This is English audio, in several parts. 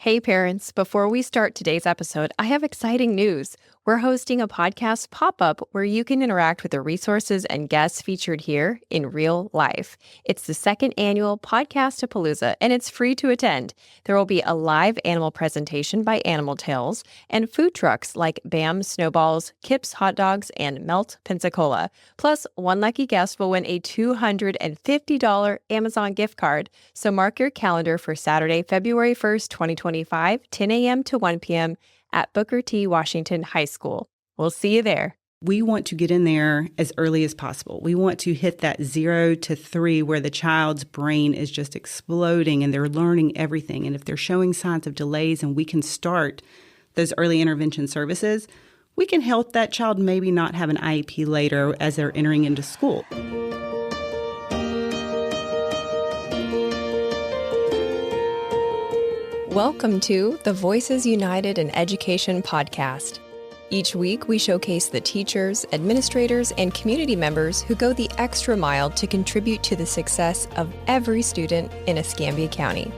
Hey parents, before we start today's episode, I have exciting news. We're hosting a podcast pop-up where you can interact with the resources and guests featured here in real life. It's the second annual Podcast-a-Palooza, and it's free to attend. There will be a live animal presentation by Animal Tales and food trucks like Bam Snowballs, Kip's Hot Dogs, and Melt Pensacola. Plus, one lucky guest will win a $250 Amazon gift card. So mark your calendar for Saturday, February 1st, 2025, 10 a.m. to 1 p.m. at Booker T. Washington High School. We'll see you there. We want to get in there as early as possible. We want to hit that 0 to 3 where the child's brain is just exploding and they're learning everything. And if they're showing signs of delays and we can start those early intervention services, we can help that child maybe not have an IEP later as they're entering into school. Welcome to the Voices United in Education podcast. Each week, we showcase the teachers, administrators, and community members who go the extra mile to contribute to the success of every student in Escambia County.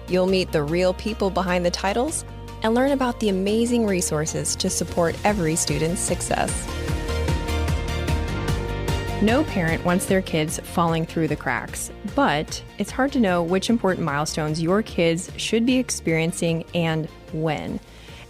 You'll meet the real people behind the titles and learn about the amazing resources to support every student's success. No parent wants their kids falling through the cracks, but it's hard to know which important milestones your kids should be experiencing and when.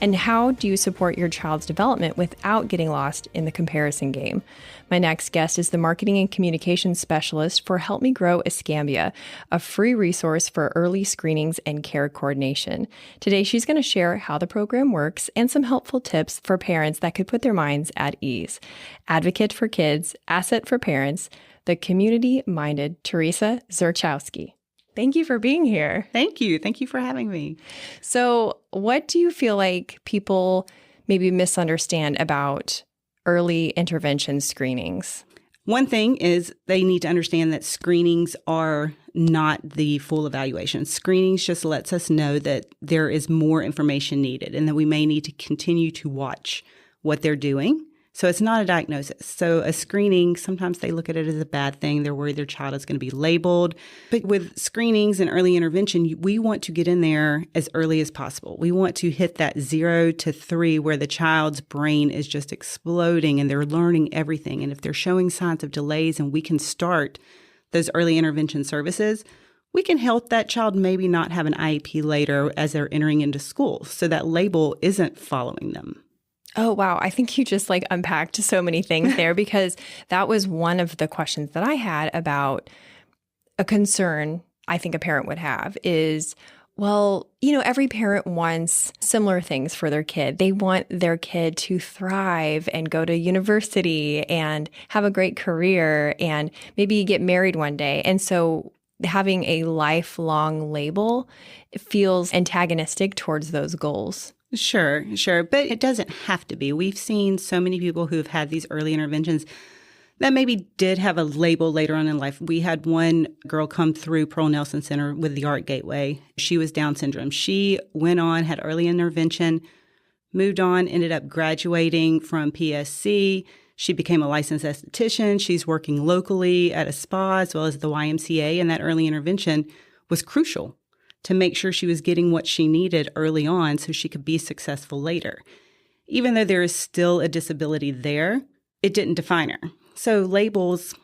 And how do you support your child's development without getting lost in the comparison game? My next guest is the Marketing and Communications Specialist for Help Me Grow Escambia, a free resource for early screenings and care coordination. Today, she's going to share how the program works and some helpful tips for parents that could put their minds at ease. Advocate for kids, asset for parents, the community-minded Teresa Zwierzchowski. Thank you for being here. Thank you. Thank you for having me. So what do you feel like people maybe misunderstand about early intervention screenings? One thing is they need to understand that screenings are not the full evaluation. Screenings just lets us know that there is more information needed and that we may need to continue to watch what they're doing. So it's not a diagnosis. So a screening, sometimes they look at it as a bad thing. They're worried their child is going to be labeled. But with screenings and early intervention, we want to get in there as early as possible. We want to hit that 0 to 3 where the child's brain is just exploding and they're learning everything. And if they're showing signs of delays and we can start those early intervention services, we can help that child maybe not have an IEP later as they're entering into school. So that label isn't following them. Oh, wow. I think you just unpacked so many things there because that was one of the questions that I had about a concern I think a parent would have is, well, every parent wants similar things for their kid. They want their kid to thrive and go to university and have a great career and maybe get married one day. And so having a lifelong label feels antagonistic towards those goals. Sure. But it doesn't have to be. We've seen so many people who have had these early interventions that maybe did have a label later on in life. We had one girl come through Pearl Nelson Center with the Art Gateway. She was Down syndrome. She went on, had early intervention, moved on, ended up graduating from PSC. She became a licensed esthetician. She's working locally at a spa as well as the YMCA, and that early intervention was crucial to make sure she was getting what she needed early on so she could be successful later. Even though there is still a disability there, it didn't define her. So labels,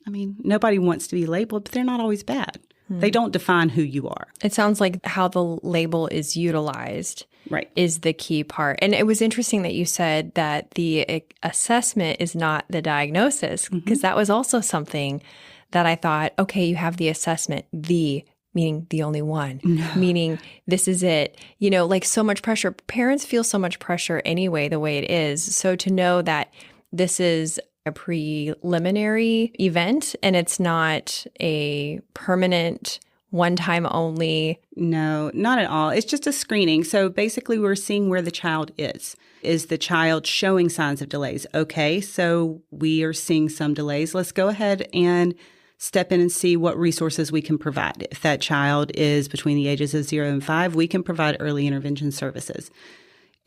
nobody wants to be labeled, but they're not always bad. They don't define who you are. It sounds like how the label is utilized is the key part. And it was interesting that you said that the assessment is not the diagnosis, because that was also something that I thought, okay, you have the assessment, meaning the only one, meaning this is it, so much pressure. Parents feel so much pressure anyway, the way it is. So to know that this is a preliminary event and it's not a permanent one-time only. No, not at all. It's just a screening. So basically we're seeing where the child is. Is the child showing signs of delays? Okay, so we are seeing some delays. Let's go ahead and step in and see what resources we can provide. If that child is between the ages of 0 and 5, we can provide early intervention services.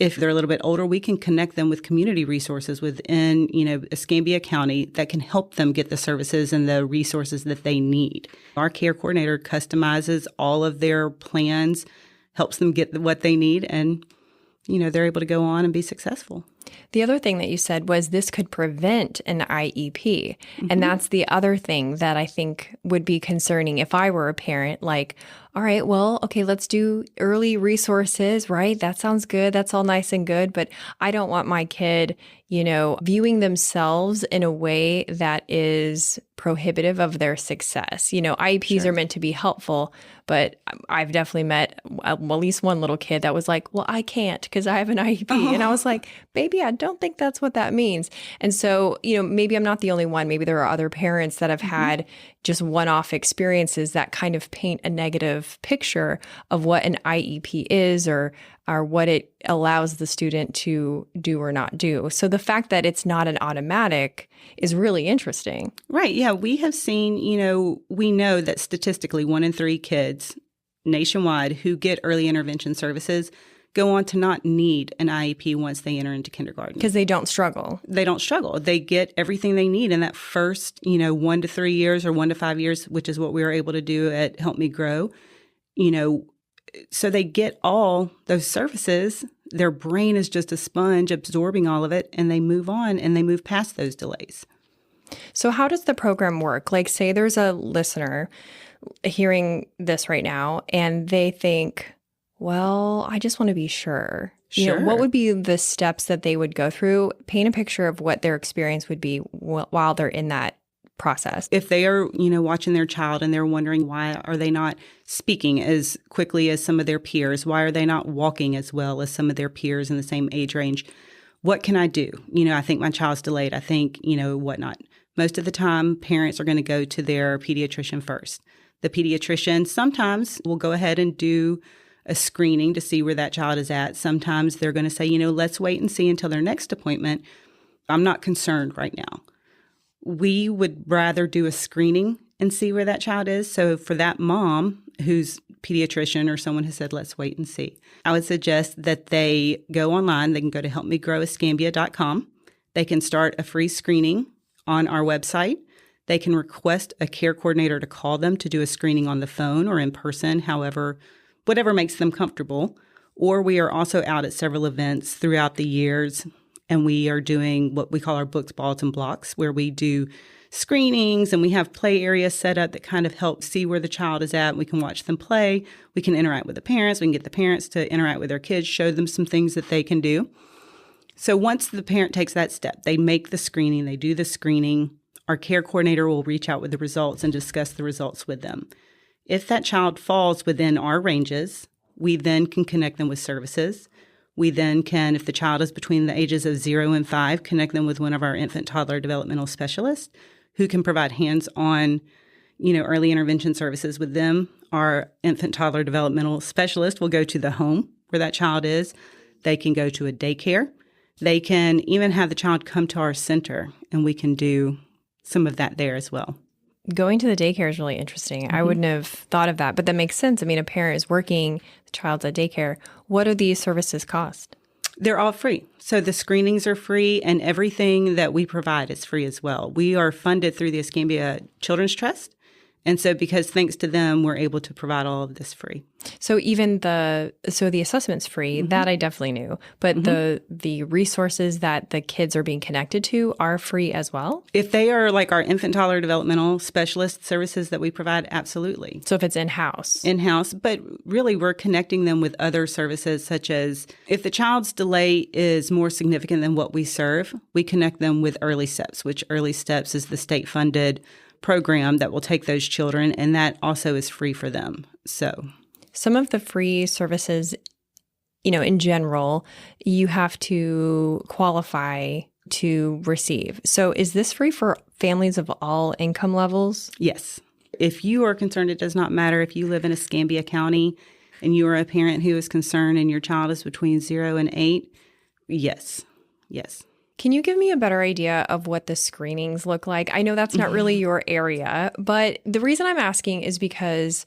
If they're a little bit older, we can connect them with community resources within, Escambia County that can help them get the services and the resources that they need. Our care coordinator customizes all of their plans helps them get what they need, and they're able to go on and be successful. The other thing that you said was this could prevent an IEP. And that's the other thing that I think would be concerning if I were a parent. Like, all right, well, okay, let's do early resources, right? That sounds good. That's all nice and good. But I don't want my kid, viewing themselves in a way that is prohibitive of their success. IEPs are meant to be helpful, but I've definitely met at least one little kid that was like, well, I can't because I have an IEP. And I was like, baby, I don't think that's what that means. And so, maybe I'm not the only one. Maybe there are other parents that have had just one-off experiences that kind of paint a negative picture of what an IEP is or what it allows the student to do or not do. So the fact that it's not an automatic is really interesting. Right. Yeah. We have seen, we know that statistically 1 in 3 kids nationwide who get early intervention services go on to not need an IEP once they enter into kindergarten. Because they don't struggle. They don't struggle. They get everything they need in that first, 1 to 3 years or 1 to 5 years, which is what we were able to do at Help Me Grow. So they get all those services. Their brain is just a sponge absorbing all of it, and they move on and they move past those delays. So how does the program work? Like, say there's a listener hearing this right now, and they think, well, I just want to be sure. Sure. What would be the steps that they would go through? Paint a picture of what their experience would be while they're in that process. If they are, watching their child and they're wondering why are they not speaking as quickly as some of their peers? Why are they not walking as well as some of their peers in the same age range? What can I do? I think my child's delayed. I think, whatnot. Most of the time, parents are going to go to their pediatrician first. The pediatrician sometimes will go ahead and do a screening to see where that child is at. Sometimes they're going to say, let's wait and see until their next appointment. I'm not concerned right now. We would rather do a screening and see where that child is. So for that mom whose pediatrician or someone has said, let's wait and see, I would suggest that they go online. They can go to helpmegrowescambia.com. They can start a free screening on our website. They can request a care coordinator to call them to do a screening on the phone or in person, whatever makes them comfortable. Or we are also out at several events throughout the years, and we are doing what we call our books, balls, and blocks, where we do screenings and we have play areas set up that kind of help see where the child is at. We can watch them play. We can interact with the parents. We can get the parents to interact with their kids, show them some things that they can do. So once the parent takes that step, they make the screening, they do the screening, our care coordinator will reach out with the results and discuss the results with them. If that child falls within our ranges, we then can connect them with services. We then can, if the child is between the ages of 0 and 5, connect them with one of our infant toddler developmental specialists who can provide hands-on, early intervention services with them. Our infant toddler developmental specialist will go to the home where that child is. They can go to a daycare. They can even have the child come to our center, and we can do some of that there as well. Going to the daycare is really interesting. I wouldn't have thought of that, but that makes sense. I mean, a parent is working, the child's at daycare. What do these services cost? They're all free. So the screenings are free, and everything that we provide is free as well. We are funded through the Escambia Children's Trust. And so because thanks to them, we're able to provide all of this free. So even the assessment's free, that I definitely knew. But the resources that the kids are being connected to are free as well? If they are like our infant toddler developmental specialist services that we provide, absolutely. So if it's in-house? In-house, but really we're connecting them with other services such as if the child's delay is more significant than what we serve, we connect them with Early Steps, which Early Steps is the state-funded program that will take those children, and that also is free for them. So some of the free services, in general, you have to qualify to receive. So is this free for families of all income levels? Yes. If you are concerned, it does not matter if you live in Escambia County and you are a parent who is concerned and your child is between 0 and 8, yes. Can you give me a better idea of what the screenings look like? I know that's not really your area, but the reason I'm asking is because,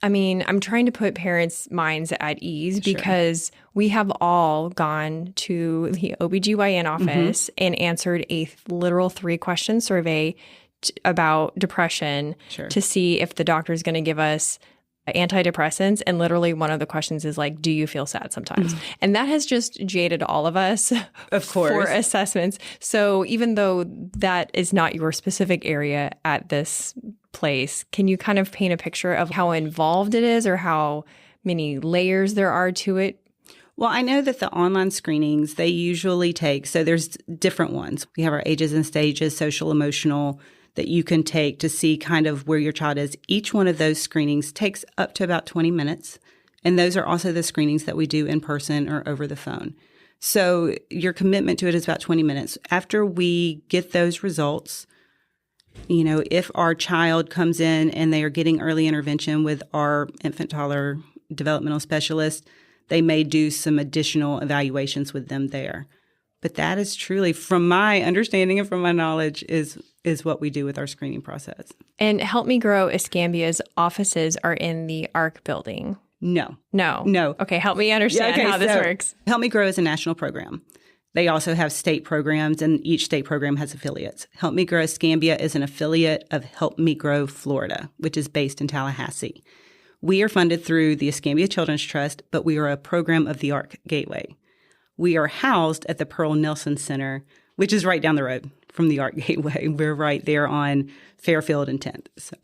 I'm trying to put parents' minds at ease because we have all gone to the OBGYN office and answered a literal 3-question survey about depression to see if the doctor is going to give us antidepressants. And literally one of the questions is like, do you feel sad sometimes? And that has just jaded all of us of course, for assessments. So even though that is not your specific area at this place, can you kind of paint a picture of how involved it is or how many layers there are to it? Well, I know that the online screenings, they usually take, so there's different ones. We have our ages and stages, social, emotional, that you can take to see kind of where your child is. Each one of those screenings takes up to about 20 minutes. And those are also the screenings that we do in person or over the phone. So your commitment to it is about 20 minutes. After we get those results, if our child comes in and they are getting early intervention with our infant toddler developmental specialist, they may do some additional evaluations with them there. But that is truly, from my understanding and from my knowledge, is what we do with our screening process. And Help Me Grow Escambia's offices are in the ARC building. No. Okay, help me understand how this works. Help Me Grow is a national program. They also have state programs, and each state program has affiliates. Help Me Grow Escambia is an affiliate of Help Me Grow Florida, which is based in Tallahassee. We are funded through the Escambia Children's Trust, but we are a program of the ARC Gateway. We are housed at the Pearl Nelson Center, which is right down the road from the ARC Gateway. We're right there on Fairfield and 10th. So.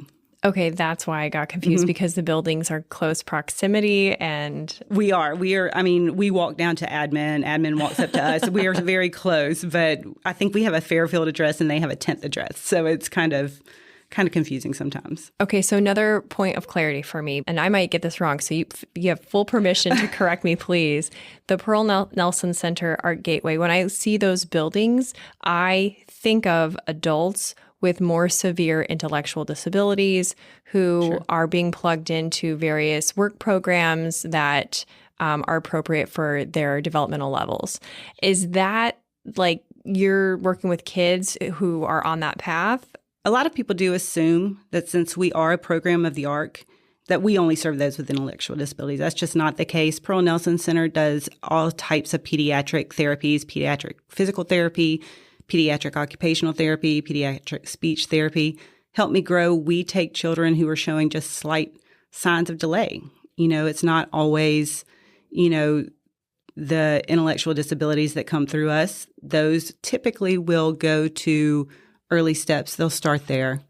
Okay, that's why I got confused because the buildings are close proximity and... We walk down to admin. Admin walks up to us. We are very close, but I think we have a Fairfield address and they have a 10th address. So it's kind of confusing sometimes. Okay, so another point of clarity for me, and I might get this wrong, so you have full permission to correct me, please. The Pearl Nelson Center Art Gateway, when I see those buildings, I think of adults with more severe intellectual disabilities who are being plugged into various work programs that are appropriate for their developmental levels. Is that like you're working with kids who are on that path? A lot of people do assume that since we are a program of the ARC, that we only serve those with intellectual disabilities. That's just not the case. Pearl Nelson Center does all types of pediatric therapies, pediatric physical therapy, pediatric occupational therapy, pediatric speech therapy. Help Me Grow, we take children who are showing just slight signs of delay. It's not always, the intellectual disabilities that come through us. Those typically will go to early steps. They'll start there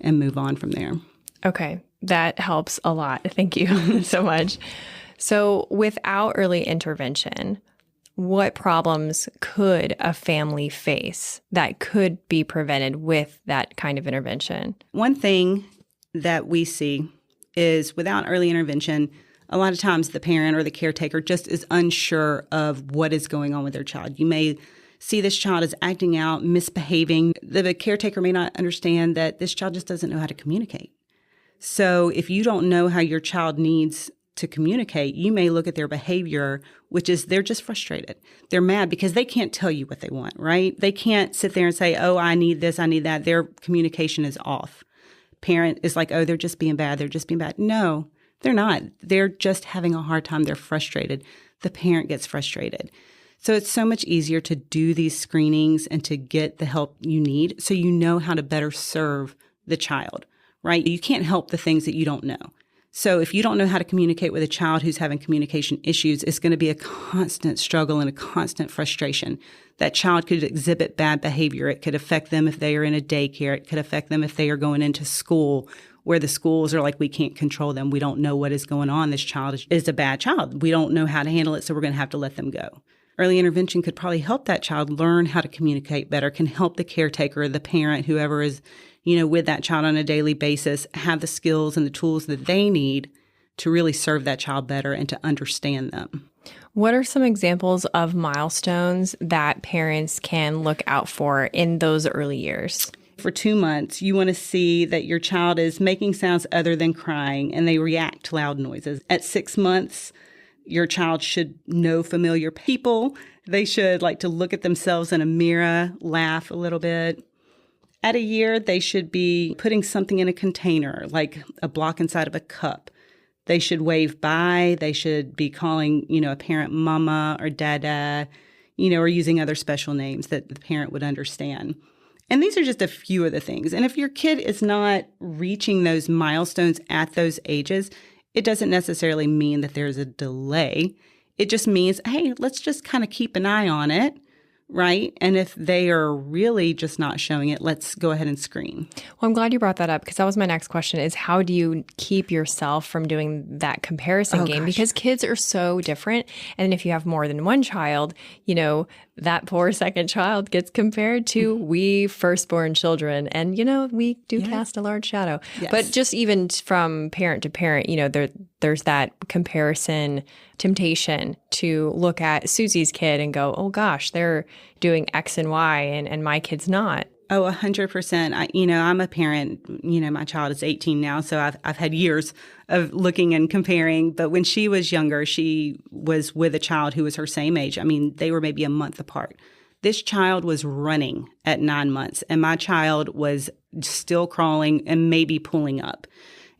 and move on from there. Okay. That helps a lot. Thank you so much. So without early intervention, what problems could a family face that could be prevented with that kind of intervention? One thing that we see is without early intervention, a lot of times the parent or the caretaker just is unsure of what is going on with their child. You may see this child is acting out, misbehaving. The caretaker may not understand that this child just doesn't know how to communicate. So if you don't know how your child needs to communicate, you may look at their behavior, which is they're just frustrated. They're mad because they can't tell you what they want, right? They can't sit there and say, oh, I need this, I need that. Their communication is off. Parent is like, oh, they're just being bad. They're just being bad. No, they're not. They're just having a hard time. They're frustrated. The parent gets frustrated. So it's so much easier to do these screenings and to get the help you need so you know how to better serve the child, right? You can't help the things that you don't know. So if you don't know how to communicate with a child who's having communication issues, it's going to be a constant struggle and a constant frustration. That child could exhibit bad behavior. It could affect them if they are in a daycare. It could affect them if they are going into school where the schools are like, we can't control them. We don't know what is going on. This child is a bad child. We don't know how to handle it, so we're going to have to let them go. Early intervention could probably help that child learn how to communicate better, can help the caretaker, the parent, whoever is, with that child on a daily basis, have the skills and the tools that they need to really serve that child better and to understand them. What are some examples of milestones that parents can look out for in those early years? For 2 months, you want to see that your child is making sounds other than crying and they react to loud noises. At 6 months, your child should know familiar people. They should like to look at themselves in a mirror, laugh a little bit. At a year, they should be putting something in a container, like a block inside of a cup. They should wave bye. They should be calling, a parent mama or dada, or using other special names that the parent would understand. And these are just a few of the things. And if your kid is not reaching those milestones at those ages, it doesn't necessarily mean that there's a delay. It just means, hey, let's just kind of keep an eye on it, right? And if they are really just not showing it, let's go ahead and screen. Well, I'm glad you brought that up because that was my next question is how do you keep yourself from doing that comparison game? Gosh. Because kids are so different. And if you have more than one child, that poor second child gets compared to we firstborn children. And, we do cast a large shadow. Yes. But just even from parent to parent, there's that comparison temptation to look at Susie's kid and go, oh gosh, they're doing X and Y and my kid's not. Oh, 100%. I'm a parent. My child is 18 now, so I've had years of looking and comparing. But when she was younger, she was with a child who was her same age. I mean, they were maybe a month apart. This child was running at 9 months, and my child was still crawling and maybe pulling up.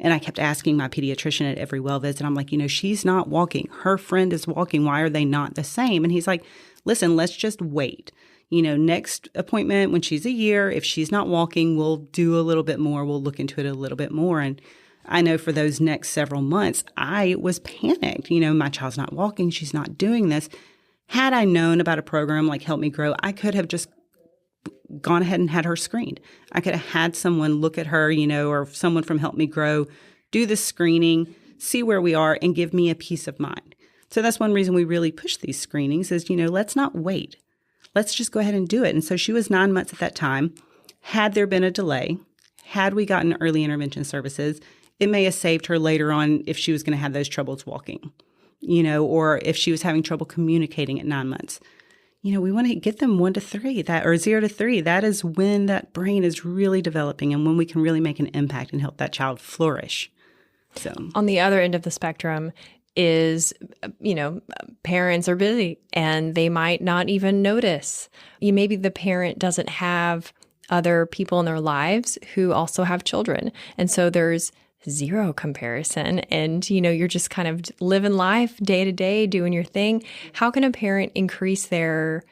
And I kept asking my pediatrician at every well visit, I'm like, she's not walking. Her friend is walking. Why are they not the same? And he's like, listen, let's just wait. Next appointment when she's a year, if she's not walking, we'll do a little bit more. We'll look into it a little bit more. And I know for those next several months, I was panicked. My child's not walking. She's not doing this. Had I known about a program like Help Me Grow, I could have just gone ahead and had her screened. I could have had someone look at her, or someone from Help Me Grow, do the screening, see where we are, and give me a peace of mind. So that's one reason we really push these screenings is, let's not wait. Let's just go ahead and do it. And so she was 9 months at that time. Had there been a delay, had we gotten early intervention services, it may have saved her later on if she was going to have those troubles walking, or if she was having trouble communicating at 9 months. We want to get them 1 to 3 or 0 to 3. That is when that brain is really developing and when we can really make an impact and help that child flourish. So on the other end of the spectrum is, parents are busy and they might not even notice. Maybe the parent doesn't have other people in their lives who also have children. And so there's zero comparison and, you're just kind of living life day to day, doing your thing. How can a parent increase their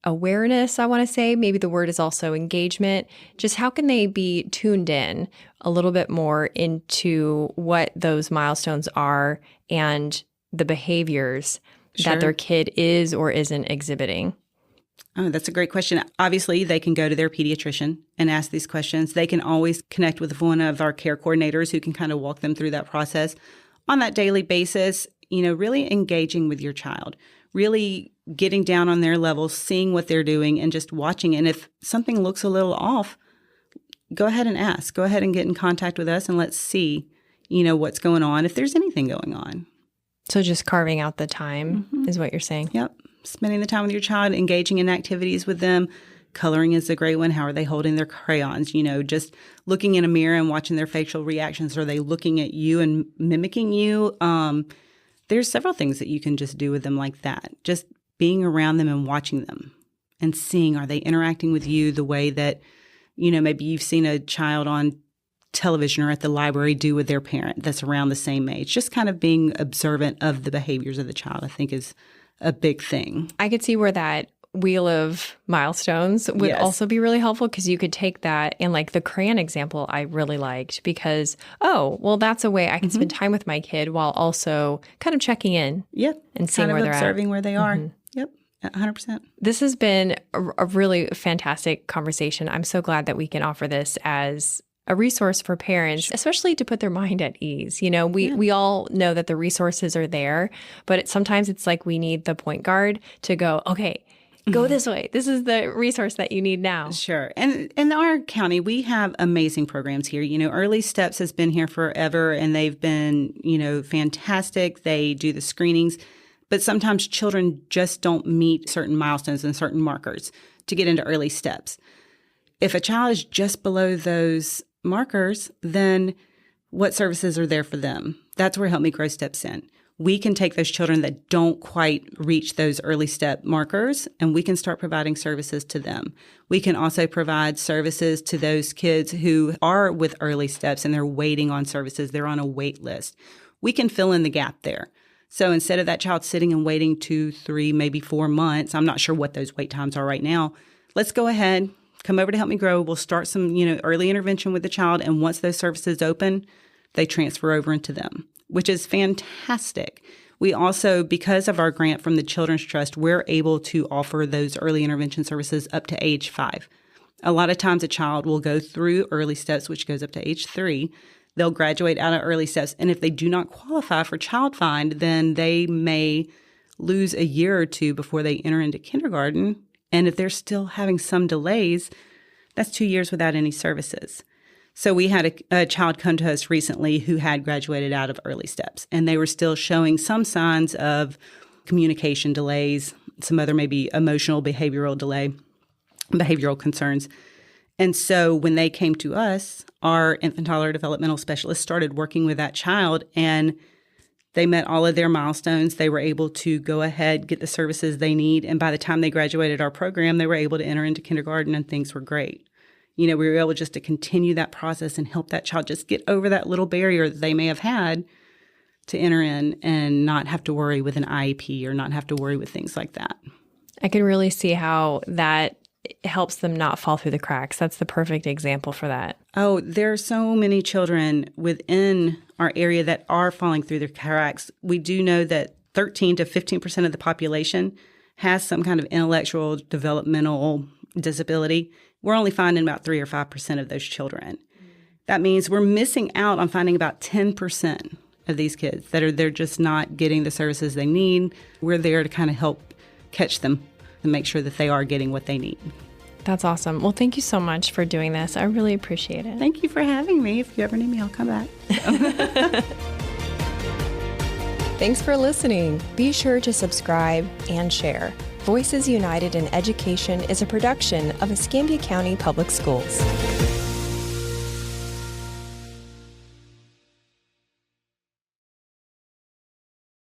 awareness, I want to say? Maybe the word is also engagement. Just how can they be tuned in a little bit more into what those milestones are and the behaviors that their kid is or isn't exhibiting? Oh, that's a great question. Obviously, they can go to their pediatrician and ask these questions. They can always connect with one of our care coordinators who can kind of walk them through that process on that daily basis, really engaging with your child, really getting down on their level, seeing what they're doing and just watching. And if something looks a little off, go ahead and ask. Go ahead and get in contact with us and let's see, what's going on, if there's anything going on. So just carving out the time is what you're saying? Yep. Spending the time with your child, engaging in activities with them. Coloring is a great one. How are they holding their crayons? Just looking in a mirror and watching their facial reactions. Are they looking at you and mimicking you? There's several things that you can just do with them like that. Just being around them and watching them and seeing, are they interacting with you the way that, maybe you've seen a child on television or at the library do with their parent that's around the same age. Just kind of being observant of the behaviors of the child, I think is a big thing. I could see where that wheel of milestones would also be really helpful because you could take that and like the crayon example I really liked because, that's a way I can spend time with my kid while also kind of checking in and seeing where they're at. Observing where they are. Yep. 100%. This has been a really fantastic conversation. I'm so glad that we can offer this as a resource for parents, especially to put their mind at ease. We all know that the resources are there, but sometimes it's like we need the point guard to go, okay, go this way. This is the resource that you need now. Sure. And in our county, we have amazing programs here. Early Steps has been here forever and they've been, fantastic. They do the screenings, but sometimes children just don't meet certain milestones and certain markers to get into Early Steps. If a child is just below those markers, then what services are there for them? That's where Help Me Grow steps in. We can take those children that don't quite reach those early step markers and we can start providing services to them. We can also provide services to those kids who are with early steps and they're waiting on services. They're on a wait list. We can fill in the gap there. So instead of that child sitting and waiting 2, 3, maybe 4 months, I'm not sure what those wait times are right now. Let's go ahead, come over to Help Me Grow. We'll start some, early intervention with the child. And once those services open, they transfer over into them, which is fantastic. We also, because of our grant from the Children's Trust, we're able to offer those early intervention services up to age 5. A lot of times a child will go through early steps, which goes up to age 3. They'll graduate out of early steps. And if they do not qualify for Child Find, then they may lose a year or 2 before they enter into kindergarten. And if they're still having some delays, that's 2 years without any services. So we had a child come to us recently who had graduated out of early steps, and they were still showing some signs of communication delays, some other maybe emotional behavioral concerns. And so when they came to us, our infantile or developmental specialist started working with that child, and they met all of their milestones. They were able to go ahead, get the services they need. And by the time they graduated our program, they were able to enter into kindergarten and things were great. We were able just to continue that process and help that child just get over that little barrier that they may have had to enter in and not have to worry with an IEP or not have to worry with things like that. I can really see how that helps them not fall through the cracks. That's the perfect example for that. Oh, there are so many children within our area that are falling through the cracks. We do know that 13 to 15% of the population has some kind of intellectual developmental disability. We're only finding about 3 or 5% of those children. That means we're missing out on finding about 10% of these kids that they're just not getting the services they need. We're there to kind of help catch them and make sure that they are getting what they need. That's awesome. Well, thank you so much for doing this. I really appreciate it. Thank you for having me. If you ever need me, I'll come back. Thanks for listening. Be sure to subscribe and share. Voices United in Education is a production of Escambia County Public Schools.